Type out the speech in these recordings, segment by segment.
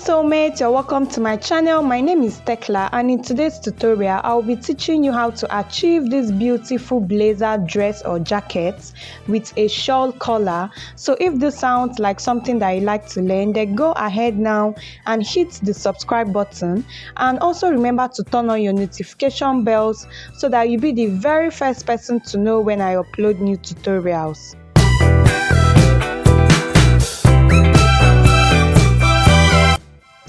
soulmates, you're welcome to my channel. My name is Tekla, and in today's tutorial I'll be teaching you how to achieve this beautiful blazer dress or jacket with a shawl collar. So if this sounds like something that you like to learn, then go ahead now and hit the subscribe button, and also remember to turn on your notification bells so that you'll be the very first person to know when I upload new tutorials.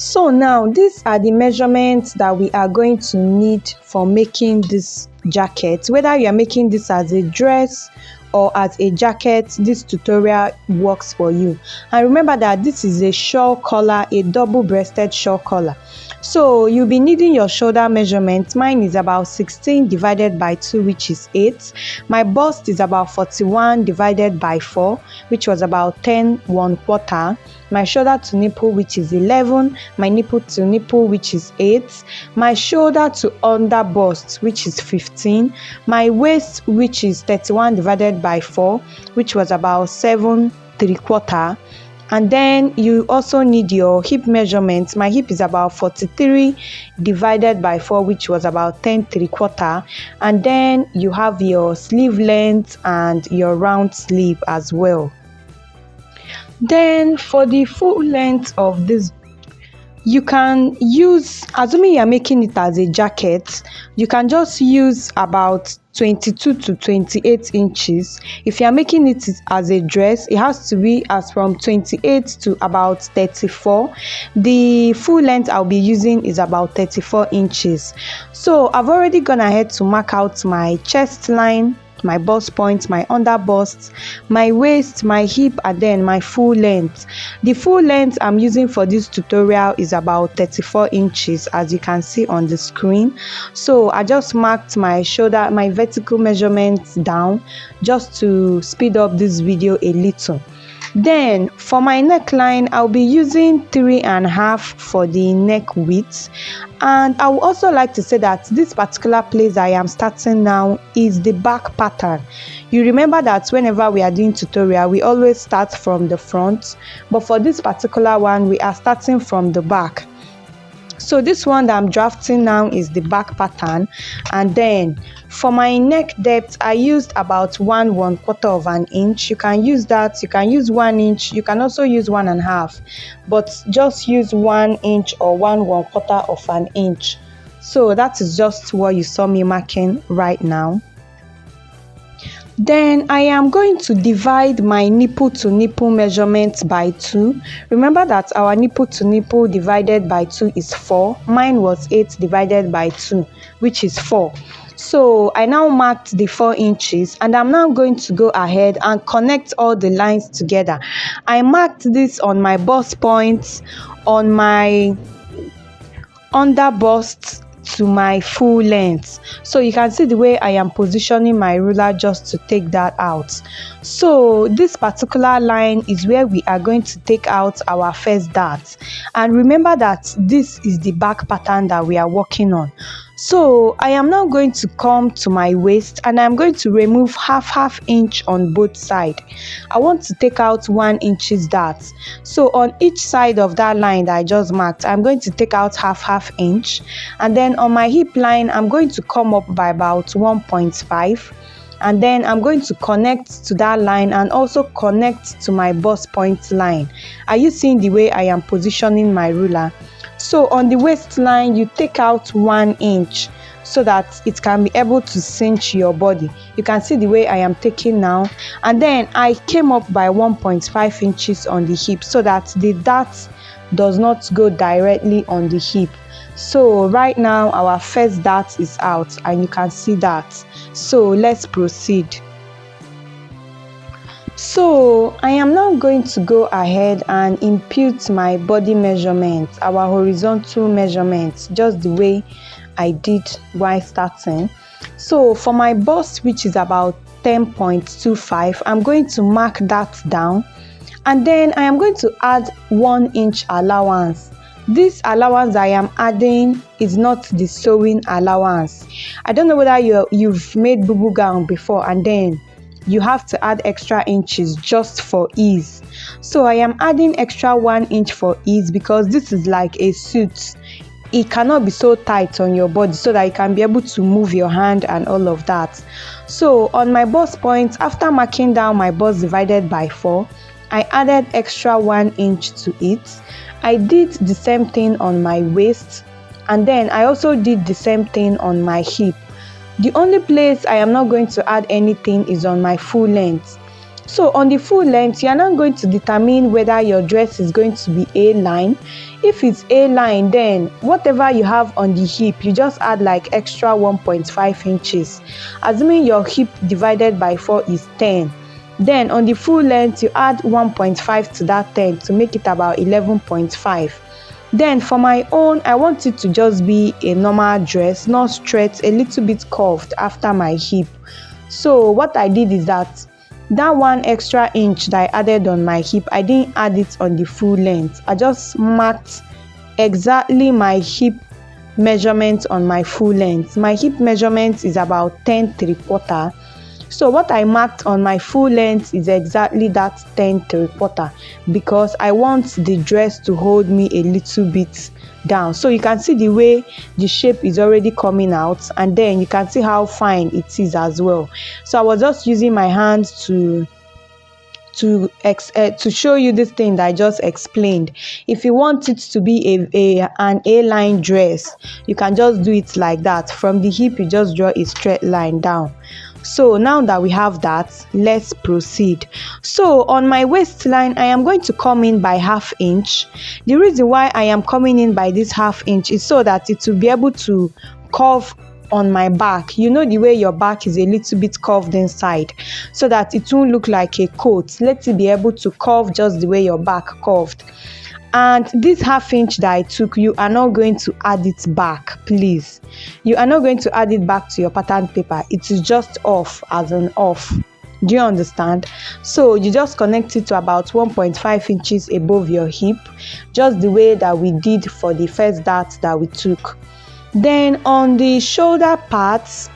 So now these are the measurements that we are going to need for making this jacket. Whether you are making this as a dress or as a jacket, this tutorial works for you. And remember that this is a shawl collar, a double-breasted shawl collar. So you'll be needing your shoulder measurement. Mine is about 16 divided by 2, which is 8. My bust is about 41 divided by 4, which was about 10 1/4. My shoulder to nipple, which is 11. My nipple to nipple, which is 8. My shoulder to under bust, which is 15. My waist, which is 31 divided by 4, which was about 7 3/4. And then you also need your hip measurements. My hip is about 43 divided by 4, which was about 10 3/4. And then you have your sleeve length and your round sleeve as well. Then for the full length of this, you can use, assuming you are making it as a jacket, you can just use about 22 to 28 inches. If you are making it as a dress, it has to be as from 28 to about 34. The full length I'll be using is about 34 inches. So I've already gone ahead to mark out my chest line, my bust point, my under bust, my waist, my hip, and then my full length. The full length I'm using for this tutorial is about 34 inches, as you can see on the screen. So I just marked my shoulder, my vertical measurements down just to speed up this video a little. Then for my neckline, I'll be using 3.5 for the neck width. And I would also like to say that this particular place I am starting now is the back pattern. You remember that whenever we are doing tutorial, we always start from the front, but for this particular one, we are starting from the back. So this one that I'm drafting now is the back pattern. And then for my neck depth, I used about 1 1/4 of an inch. You can use that, you can use 1 inch, you can also use 1.5, but just use 1 inch or 1 1/4 of an inch. So that is just what you saw me marking right now. Then I am going to divide my nipple to nipple measurement by 2. Remember that our nipple to nipple divided by 2 is 4. Mine was 8 divided by 2, which is 4. So I now marked the 4 inches, and I'm now going to go ahead and connect all the lines together. I marked this on my bust points, on my under bust, to my full length. So you can see the way I am positioning my ruler just to take that out. So this particular line is where we are going to take out our first dart. And remember that this is the back pattern that we are working on. So I am now going to come to my waist, and I'm going to remove half inch on both sides. I want to take out 1 inch dart. So on each side of that line that I just marked, I'm going to take out half inch. And then on my hip line, I'm going to come up by about 1.5. And then I'm going to connect to that line and also connect to my bust point line. Are you seeing the way I am positioning my ruler? So on the waistline, you take out 1 inch so that it can be able to cinch your body. You can see the way I am taking now. And then I came up by 1.5 inches on the hip so that the dart does not go directly on the hip. So right now our first dart is out, and you can see that. So let's proceed. So I am now going to go ahead and impute my body measurements, our horizontal measurements, just the way I did while starting. So for my bust, which is about 10.25, I'm going to mark that down, and then I am going to add 1 inch allowance. This allowance I am adding is not the sewing allowance. I don't know whether you've made boo-boo gown before, and then you have to add extra inches just for ease. So I am adding extra 1 inch for ease because this is like a suit. It cannot be so tight on your body so that you can be able to move your hand and all of that. So on my bust point, after marking down my bust divided by 4, I added extra 1 inch to it. I did the same thing on my waist, and then I also did the same thing on my hip. The only place I am not going to add anything is on my full length. So on the full length, you are not going to determine whether your dress is going to be A-line. If it's A-line, then whatever you have on the hip, you just add like extra 1.5 inches. Assuming your hip divided by 4 is 10. Then on the full length, you add 1.5 to that 10 to make it about 11.5. Then for my own, I want it to just be a normal dress, not straight, a little bit curved after my hip. So what I did is that 1 extra inch that I added on my hip, I didn't add it on the full length. I just marked exactly my hip measurement on my full length. My hip measurement is about 10 3/4. So what I marked on my full length is exactly that 10 3/4 because I want the dress to hold me a little bit down. So you can see the way the shape is already coming out, and then you can see how fine it is as well. So I was just using my hands to show you this thing that I just explained. If you want it to be an A-line dress, you can just do it like that. From the hip, you just draw a straight line down. So now that we have that, let's proceed. So on my waistline, I am going to come in by 1/2 inch. The reason why I am coming in by this 1/2 inch is so that it will be able to curve on my back. You know the way your back is a little bit curved inside, so that it won't look like a coat. Let it be able to curve just the way your back curved. And this 1/2 inch that I took, you are not going to add it back, please. You are not going to add it back to your pattern paper. It is just off, as an off. Do you understand? So you just connect it to about 1.5 inches above your hip, just the way that we did for the first dart that we took. Then on the shoulder parts,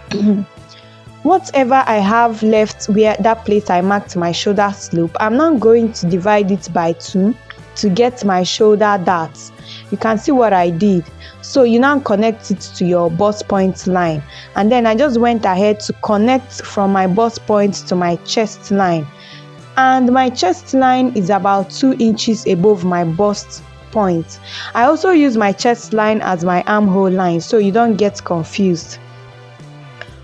whatever I have left where that place I marked my shoulder slope, I'm not going to divide it by 2 to get my shoulder darts. You can see what I did. So you now connect it to your bust point line, and then I just went ahead to connect from my bust point to my chest line, and my chest line is about 2 inches above my bust point. I also use my chest line as my armhole line, so you don't get confused.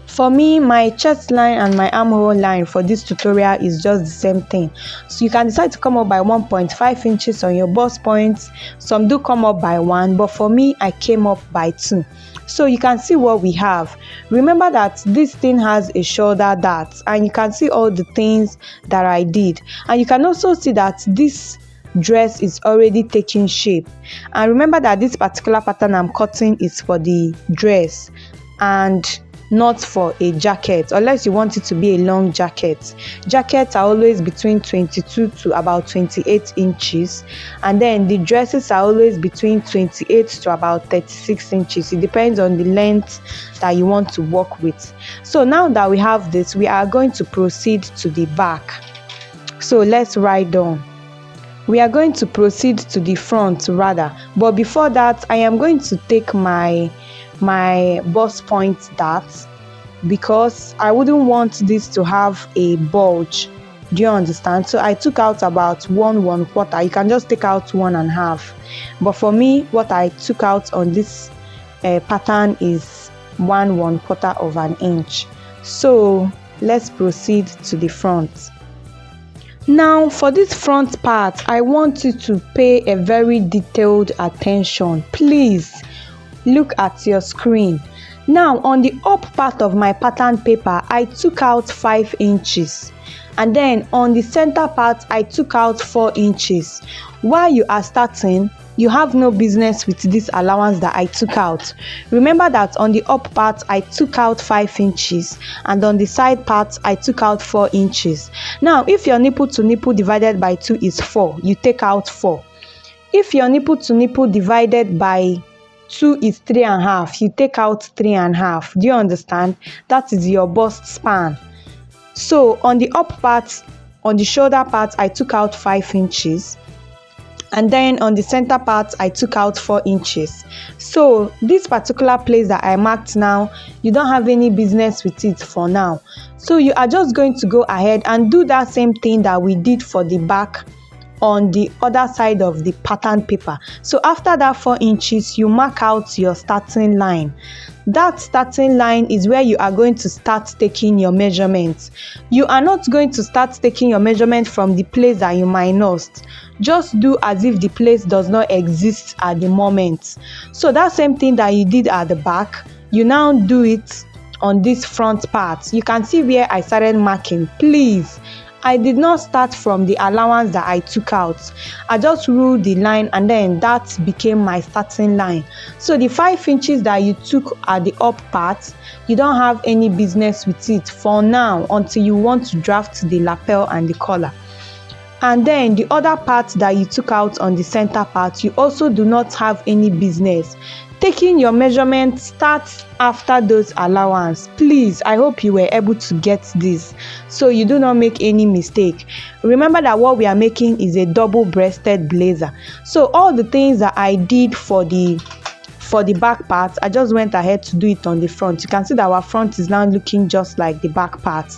For me, my chest line and my armhole line for this tutorial is just the same thing. So you can decide to come up by 1.5 inches on your bust points. Some do come up by 1, but for me, I came up by 2. So you can see what we have. Remember that this thing has a shoulder dart, and you can see all the things that I did. And you can also see that this dress is already taking shape. And remember that this particular pattern I'm cutting is for the dress and not for a jacket, unless you want it to be a long jacket. Jackets are always between 22 to about 28 inches, and then the dresses are always between 28 to about 36 inches. It depends on the length that you want to work with. So now that we have this, we are going to proceed to the back. So let's write down. We are going to proceed to the front rather, but before that, I am going to take my bust point darts because I wouldn't want this to have a bulge. Do you understand? So I took out about 1/4. You can just take out 1.5, but for me, what I took out on this pattern is 1/4 of an inch. So let's proceed to the front. Now for this front part, I want you to pay a very detailed attention. Please look at your screen. Now on the up part of my pattern paper, I took out 5 inches, and then on the center part I took out 4 inches. While you are starting, you have no business with this allowance that I took out. Remember that on the up part I took out 5 inches, and on the side part I took out 4 inches. Now if your nipple to nipple divided by 2 is 4, you take out 4. If your nipple to nipple divided by 2 is 3.5, you take out 3.5. Do you understand? That is your bust span. So on the up part, on the shoulder part, I took out 5 inches. And then on the center part, I took out 4 inches. So this particular place that I marked now, you don't have any business with it for now. So you are just going to go ahead and do that same thing that we did for the back on the other side of the pattern paper. So after that 4 inches, you mark out your starting line. That starting line is where you are going to start taking your measurements. You are not going to start taking your measurement from the place that you minused. Just do as if the place does not exist at the moment. So that same thing that you did at the back, you now do it on this front part. You can see where I started marking. Please, I did not start from the allowance that I took out. I just ruled the line and then that became my starting line. So the 5 inches that you took at the up part, you don't have any business with it for now until you want to draft the lapel and the collar. And then the other part that you took out on the center part, you also do not have any business. Taking your measurement starts after those allowance. Please, I hope you were able to get this so you do not make any mistake. Remember that what we are making is a double-breasted blazer. So all the things that I did for the back part, I just went ahead to do it on the front. You can see that our front is now looking just like the back part.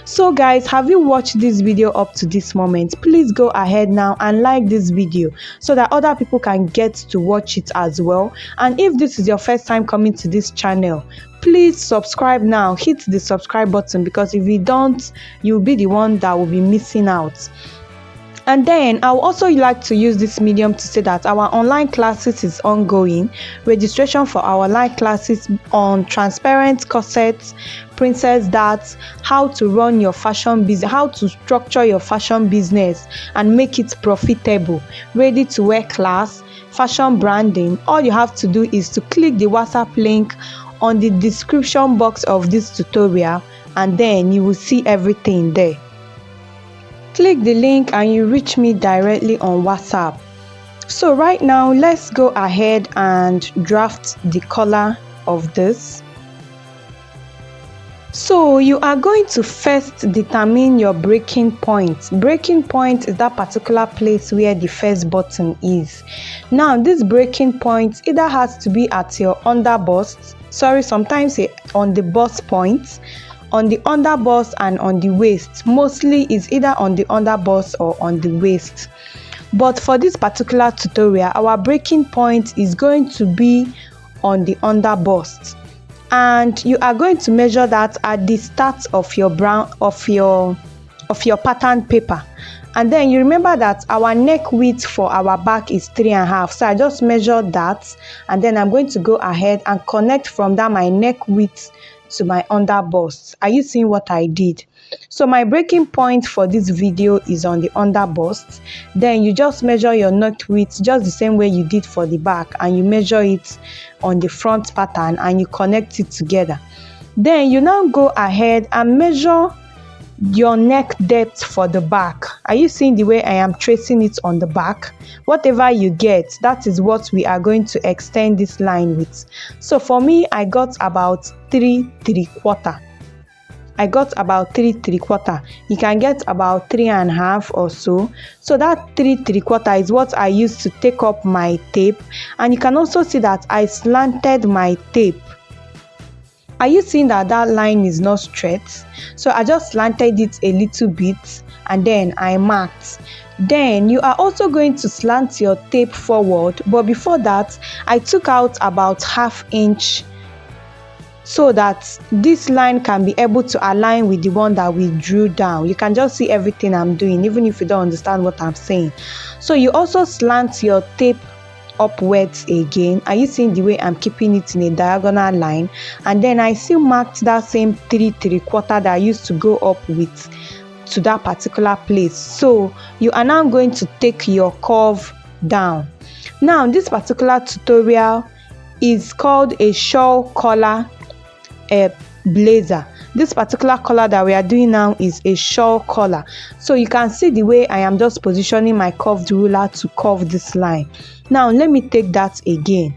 So guys, have you watched this video up to this moment? Please go ahead now and like this video so that other people can get to watch it as well. And if this is your first time coming to this channel, please subscribe now. Hit the subscribe button, because if you don't, you'll be the one that will be missing out. And then I would also like to use this medium to say that our online classes is ongoing. Registration for our online classes on transparent corsets, princess darts, how to run your fashion business, how to structure your fashion business and make it profitable, ready to wear class, fashion branding. All you have to do is to click the WhatsApp link on the description box of this tutorial, and then you will see everything there. Click the link and you reach me directly on WhatsApp. So right now, let's go ahead and draft the collar of this. So you are going to first determine your breaking point. Breaking point is that particular place where the first button is. Now this breaking point either has to be at your under bust, sometimes on the bust point, on the under bust, and on the waist. Mostly is either on the under bust or on the waist. But for this particular tutorial, our breaking point is going to be on the under bust. And you are going to measure that at the start of your pattern paper. And then you remember that our neck width for our back is 3.5. So I just measured that, and then I'm going to go ahead and connect from that my neck width to my under bust. Are you seeing what I did? So my breaking point for this video is on the under bust. Then you just measure your neck width just the same way you did for the back, and you measure it on the front pattern and you connect it together. Then you now go ahead and measure your neck depth for the back. Are you seeing the way I am tracing it on the back? Whatever you get, that is what we are going to extend this line with. So for me, I got about 3 3/4. I got about 3 3/4. You can get about 3.5 or so. So that 3 3/4 is what I used to take up my tape. And you can also see that I slanted my tape. Are you seeing that that line is not straight? So I just slanted it a little bit and then I marked. Then you are also going to slant your tape forward, but before that I took out about 1/2 inch so that this line can be able to align with the one that we drew down. You can just see everything I'm doing even if you don't understand what I'm saying. So you also slant your tape upwards again. Are you seeing the way I'm keeping it in a diagonal line? And then I still marked that same 3 3/4 that I used to go up with to that particular place. So you are now going to take your curve down. Now this particular tutorial is called a shawl collar blazer. This particular collar that we are doing now is a shawl collar. So you can see the way I am just positioning my curved ruler to curve this line. Now let me take that again.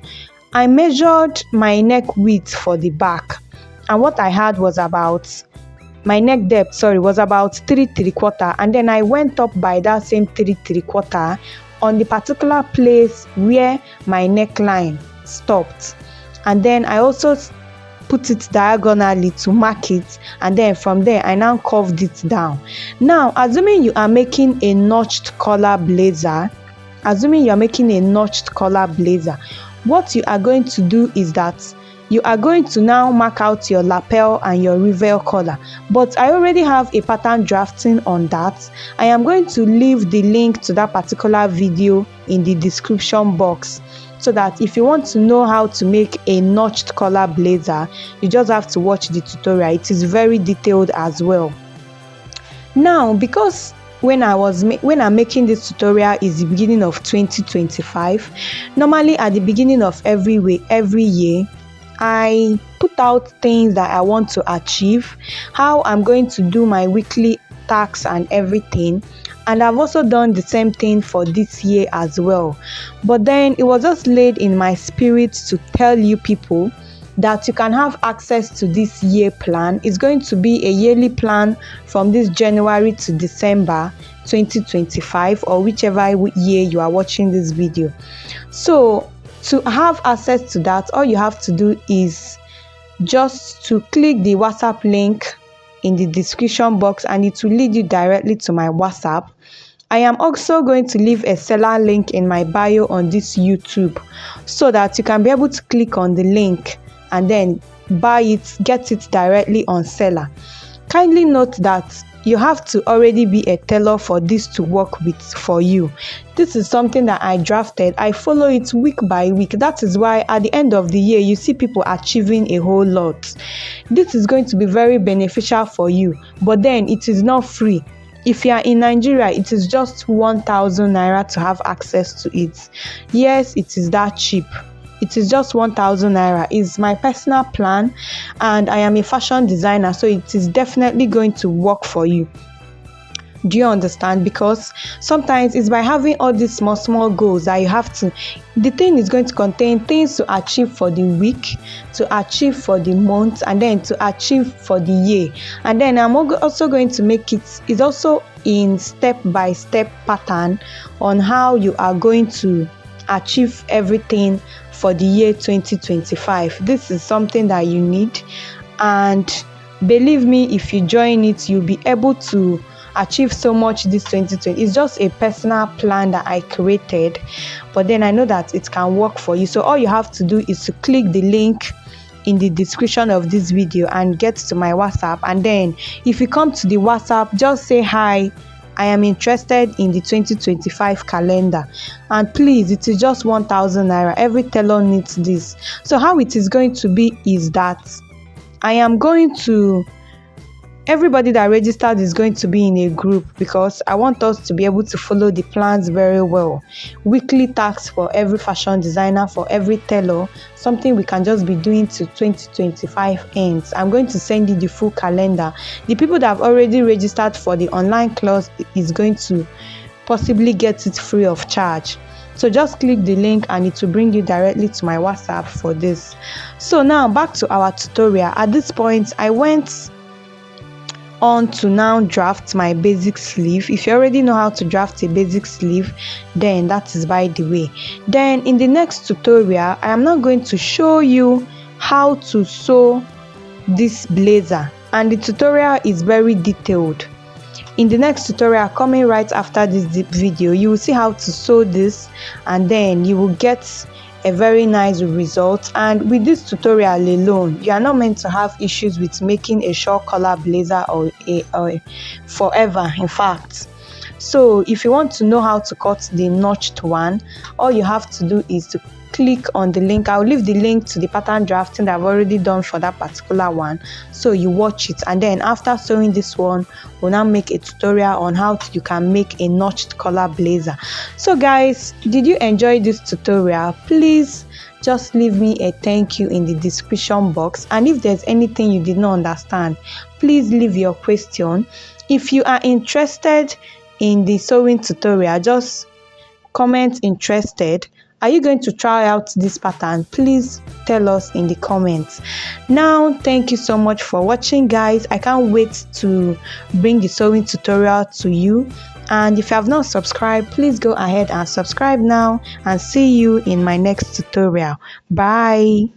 I measured my neck width for the back, and what I had was about my neck depth, sorry, was about 3/3, and then I went up by that same 3/3 on the particular place where my neckline stopped, and then I also put it diagonally to mark it, and then from there I now curved it down. Now, assuming you are making a notched collar blazer, what you are going to do is that you are going to now mark out your lapel and your reveal collar. But I already have a pattern drafting on that. I am going to leave the link to that particular video in the description box, so that if you want to know how to make a notched collar blazer, you just have to watch the tutorial. It is very detailed as well. Now, because when I'm making this tutorial is the beginning of 2025, normally at the beginning of every year, I put out things that I want to achieve, how I'm going to do my weekly tasks and everything. And I've also done the same thing for this year as well. But then it was just laid in my spirit to tell you people that you can have access to this year plan. It's going to be a yearly plan from this January to December 2025, or whichever year you are watching this video. So to have access to that, all you have to do is just to click the WhatsApp link in the description box, and it will lead you directly to my WhatsApp. I am also going to leave a Selar link in my bio on this YouTube, so that you can be able to click on the link and then buy it, get it directly on Selar. Kindly note that you have to already be a tailor for this to work with for you. This is something that I drafted. I follow it week by week. That is why at the end of the year, you see people achieving a whole lot. This is going to be very beneficial for you, but then it is not free. If you are in Nigeria, it is just 1,000 naira to have access to it. Yes, it is that cheap. It is just 1,000 naira. It's my personal plan, and I am a fashion designer, so it is definitely going to work for you. Do you understand? Because sometimes it's by having all these small goals that you have to, the thing is going to contain things to achieve for the week, to achieve for the month, and then to achieve for the year. And then I'm also going to make it's also in step-by-step pattern on how you are going to achieve everything for the year 2025. This is something that you need, and believe me, if you join it, you'll be able to achieve so much this 2020. It's just a personal plan that I created, but then I know that it can work for you. So all you have to do is to click the link in the description of this video and get to my WhatsApp. And then if you come to the WhatsApp, just say hi, I am interested in the 2025 calendar, and please, it is just 1,000 naira. Every tailor needs this. So how it is going to be is that I am going to, everybody that registered is going to be in a group, because I want us to be able to follow the plans very well. Weekly tasks for every fashion designer, for every tailor, something we can just be doing till 2025 ends. I'm going to send you the full calendar. The people that have already registered for the online class is going to possibly get it free of charge. So just click the link and it will bring you directly to my WhatsApp for this. So now back to our tutorial. At this point, I went on to now draft my basic sleeve. If you already know how to draft a basic sleeve, then that is by the way. Then in the next tutorial, I am now going to show you how to sew this blazer, and the tutorial is very detailed. In the next tutorial coming right after this video, you will see how to sew this, and then you will get a very nice result. And with this tutorial alone, you are not meant to have issues with making a short collar blazer or forever, in fact. So if you want to know how to cut the notched one, all you have to do is to click on the link. I'll leave the link to the pattern drafting that I've already done for that particular one, so you watch it. And then after sewing this one, we'll now make a tutorial on how you can make a notched collar blazer. So guys, did you enjoy this tutorial? Please just leave me a thank you in the description box, and if there's anything you did not understand, please leave your question. If you are interested in the sewing tutorial, just comment interested Are you going to try out this pattern? Please tell us in the comments. Now, thank you so much for watching, guys. I can't wait to bring the sewing tutorial to you. And if you have not subscribed, please go ahead and subscribe now, and see you in my next tutorial. Bye.